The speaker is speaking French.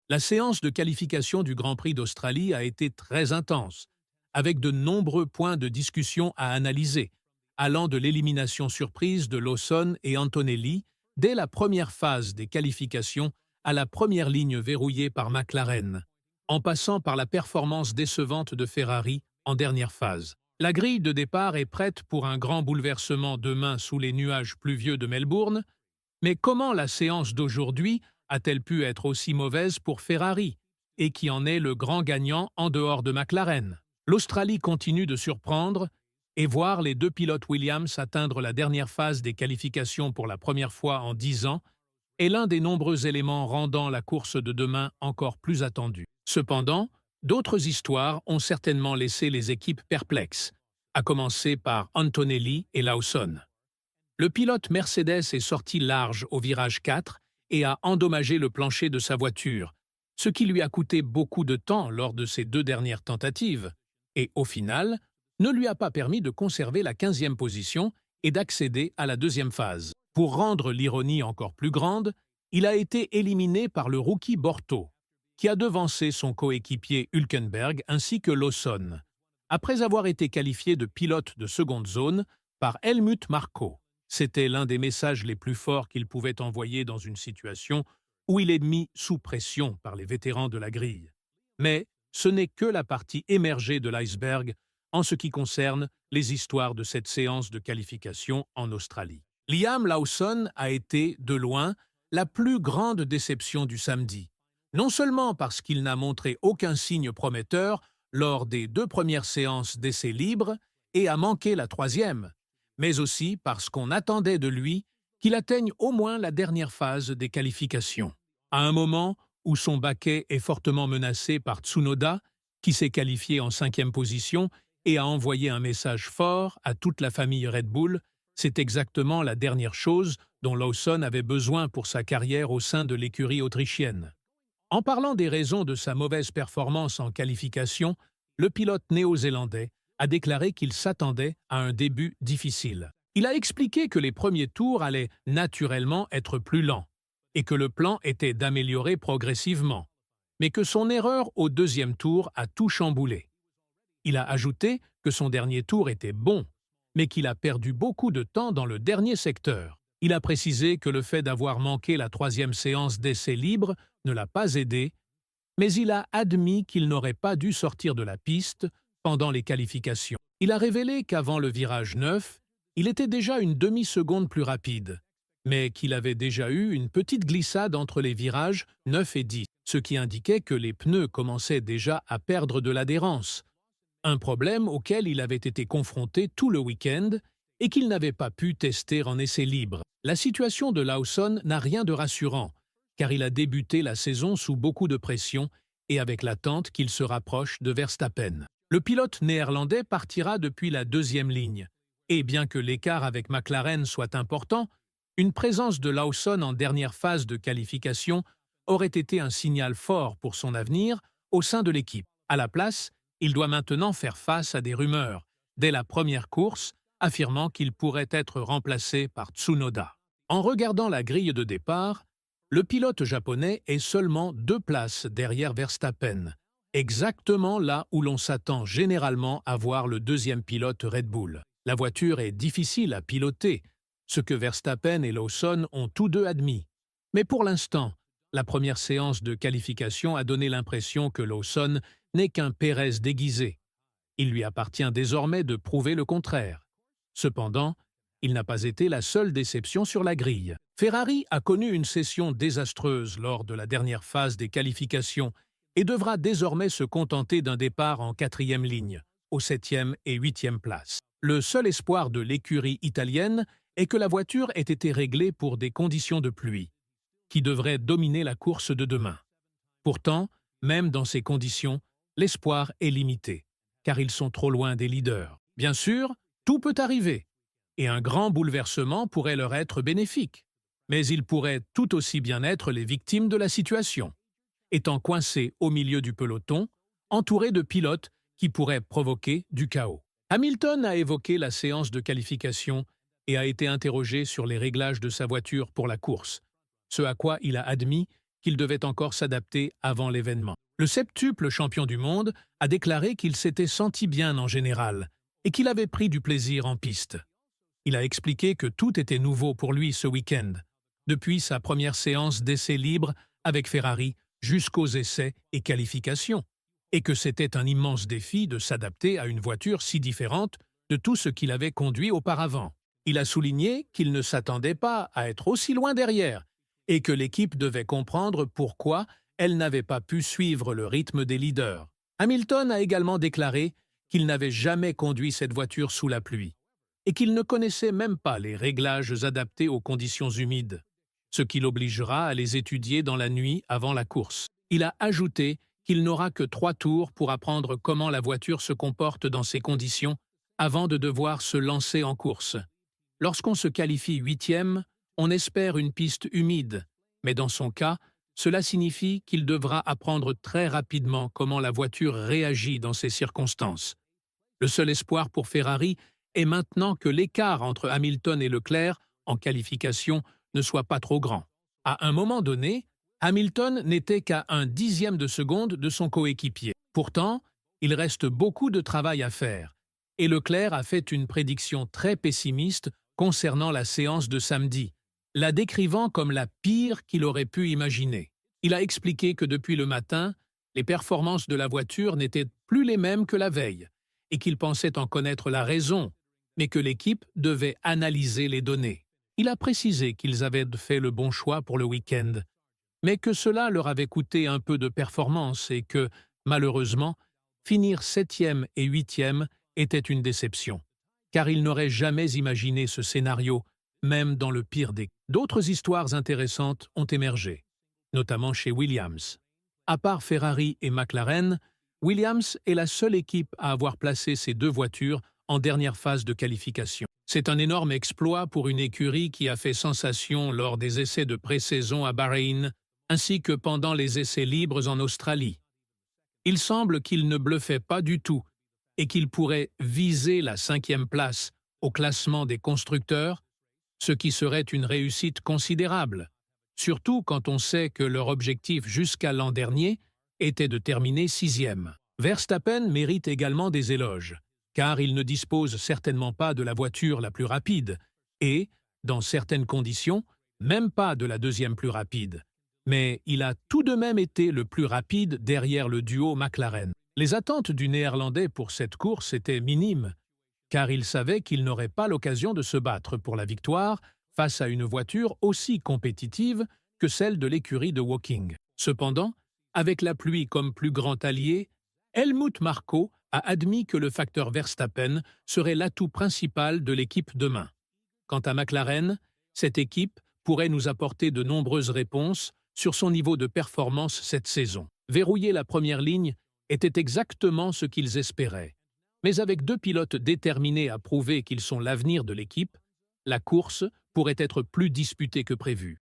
La séance de qualification du Grand Prix d'Australie a été très intense, avec de nombreux points de discussion à analyser, allant de l'élimination surprise de Lawson et Antonelli dès la première phase des qualifications à la première ligne verrouillée par McLaren, en passant par la performance décevante de Ferrari en dernière phase. La grille de départ est prête pour un grand bouleversement demain sous les nuages pluvieux de Melbourne, mais comment la séance d'aujourd'hui a-t-elle pu être aussi mauvaise pour Ferrari, et qui en est le grand gagnant en dehors de McLaren? L'Australie continue de surprendre, et voir les deux pilotes Williams atteindre la dernière phase des qualifications pour la première fois en 10 ans est l'un des nombreux éléments rendant la course de demain encore plus attendue. Cependant, d'autres histoires ont certainement laissé les équipes perplexes, à commencer par Antonelli et Lawson. Le pilote Mercedes est sorti large au virage 4 et a endommagé le plancher de sa voiture, ce qui lui a coûté beaucoup de temps lors de ses deux dernières tentatives, et au final, ne lui a pas permis de conserver la 15e position et d'accéder à la deuxième phase. Pour rendre l'ironie encore plus grande, il a été éliminé par le rookie Borto, qui a devancé son coéquipier Hülkenberg ainsi que Lawson, après avoir été qualifié de pilote de seconde zone par Helmut Marko. C'était l'un des messages les plus forts qu'il pouvait envoyer dans une situation où il est mis sous pression par les vétérans de la grille. Mais ce n'est que la partie émergée de l'iceberg en ce qui concerne les histoires de cette séance de qualification en Australie. Liam Lawson a été, de loin, la plus grande déception du samedi. Non seulement parce qu'il n'a montré aucun signe prometteur lors des deux premières séances d'essais libres et a manqué la troisième, mais aussi parce qu'on attendait de lui qu'il atteigne au moins la dernière phase des qualifications. À un moment où son baquet est fortement menacé par Tsunoda, qui s'est qualifié en 5e position et a envoyé un message fort à toute la famille Red Bull, c'est exactement la dernière chose dont Lawson avait besoin pour sa carrière au sein de l'écurie autrichienne. En parlant des raisons de sa mauvaise performance en qualification, le pilote néo-zélandais a déclaré qu'il s'attendait à un début difficile. Il a expliqué que les premiers tours allaient naturellement être plus lents et que le plan était d'améliorer progressivement, mais que son erreur au deuxième tour a tout chamboulé. Il a ajouté que son dernier tour était bon, mais qu'il a perdu beaucoup de temps dans le dernier secteur. Il a précisé que le fait d'avoir manqué la troisième séance d'essais libres ne l'a pas aidé, mais il a admis qu'il n'aurait pas dû sortir de la piste pendant les qualifications. Il a révélé qu'avant le virage 9, il était déjà une demi-seconde plus rapide, mais qu'il avait déjà eu une petite glissade entre les virages 9 et 10, ce qui indiquait que les pneus commençaient déjà à perdre de l'adhérence, un problème auquel il avait été confronté tout le week-end et qu'il n'avait pas pu tester en essai libre. La situation de Lawson n'a rien de rassurant, car il a débuté la saison sous beaucoup de pression et avec l'attente qu'il se rapproche de Verstappen. Le pilote néerlandais partira depuis la deuxième ligne, et bien que l'écart avec McLaren soit important, une présence de Lawson en dernière phase de qualification aurait été un signal fort pour son avenir au sein de l'équipe. À la place, il doit maintenant faire face à des rumeurs, dès la première course, affirmant qu'il pourrait être remplacé par Tsunoda. En regardant la grille de départ, le pilote japonais est seulement 2 places derrière Verstappen, exactement là où l'on s'attend généralement à voir le deuxième pilote Red Bull. La voiture est difficile à piloter, ce que Verstappen et Lawson ont tous deux admis. Mais pour l'instant, la première séance de qualification a donné l'impression que Lawson n'est qu'un Pérez déguisé. Il lui appartient désormais de prouver le contraire. Cependant, il n'a pas été la seule déception sur la grille. Ferrari a connu une session désastreuse lors de la dernière phase des qualifications et devra désormais se contenter d'un départ en 4e ligne, aux 7e et 8e places. Le seul espoir de l'écurie italienne est que la voiture ait été réglée pour des conditions de pluie, qui devraient dominer la course de demain. Pourtant, même dans ces conditions, l'espoir est limité, car ils sont trop loin des leaders. Bien sûr, tout peut arriver, et un grand bouleversement pourrait leur être bénéfique, mais ils pourraient tout aussi bien être les victimes de la situation, étant coincés au milieu du peloton, entourés de pilotes qui pourraient provoquer du chaos. Hamilton a évoqué la séance de qualification et a été interrogé sur les réglages de sa voiture pour la course, ce à quoi il a admis qu'il devait encore s'adapter avant l'événement. Le septuple champion du monde a déclaré qu'il s'était senti bien en général et qu'il avait pris du plaisir en piste. Il a expliqué que tout était nouveau pour lui ce week-end, depuis sa première séance d'essais libres avec Ferrari jusqu'aux essais et qualifications, et que c'était un immense défi de s'adapter à une voiture si différente de tout ce qu'il avait conduit auparavant. Il a souligné qu'il ne s'attendait pas à être aussi loin derrière et que l'équipe devait comprendre pourquoi elle n'avait pas pu suivre le rythme des leaders. Hamilton a également déclaré qu'il n'avait jamais conduit cette voiture sous la pluie et qu'il ne connaissait même pas les réglages adaptés aux conditions humides, ce qui l'obligera à les étudier dans la nuit avant la course. Il a ajouté qu'il n'aura que 3 tours pour apprendre comment la voiture se comporte dans ces conditions avant de devoir se lancer en course. Lorsqu'on se qualifie 8e, on espère une piste humide, mais dans son cas, cela signifie qu'il devra apprendre très rapidement comment la voiture réagit dans ces circonstances. Le seul espoir pour Ferrari est maintenant que l'écart entre Hamilton et Leclerc en qualification ne soit pas trop grand. À un moment donné, Hamilton n'était qu'à 1/10 de seconde de son coéquipier. Pourtant, il reste beaucoup de travail à faire, et Leclerc a fait une prédiction très pessimiste concernant la séance de samedi, la décrivant comme la pire qu'il aurait pu imaginer. Il a expliqué que depuis le matin, les performances de la voiture n'étaient plus les mêmes que la veille, et qu'il pensait en connaître la raison, mais que l'équipe devait analyser les données. Il a précisé qu'ils avaient fait le bon choix pour le week-end, mais que cela leur avait coûté un peu de performance et que, malheureusement, finir 7e et 8e était une déception, car ils n'auraient jamais imaginé ce scénario, même dans le pire des cas. D'autres histoires intéressantes ont émergé, notamment chez Williams. À part Ferrari et McLaren, Williams est la seule équipe à avoir placé ces 2 voitures en dernière phase de qualification. C'est un énorme exploit pour une écurie qui a fait sensation lors des essais de pré-saison à Bahreïn, ainsi que pendant les essais libres en Australie. Il semble qu'il ne bluffait pas du tout et qu'il pourrait viser la 5e place au classement des constructeurs, ce qui serait une réussite considérable, surtout quand on sait que leur objectif jusqu'à l'an dernier était de terminer 6e. Verstappen mérite également des éloges, car il ne dispose certainement pas de la voiture la plus rapide et, dans certaines conditions, même pas de la 2e plus rapide. Mais il a tout de même été le plus rapide derrière le duo McLaren. Les attentes du Néerlandais pour cette course étaient minimes, car il savait qu'il n'aurait pas l'occasion de se battre pour la victoire face à une voiture aussi compétitive que celle de l'écurie de Woking. Cependant, avec la pluie comme plus grand allié, Helmut Marko a admis que le facteur Verstappen serait l'atout principal de l'équipe demain. Quant à McLaren, cette équipe pourrait nous apporter de nombreuses réponses sur son niveau de performance cette saison. Verrouiller la première ligne était exactement ce qu'ils espéraient. Mais avec 2 pilotes déterminés à prouver qu'ils sont l'avenir de l'équipe, la course pourrait être plus disputée que prévu.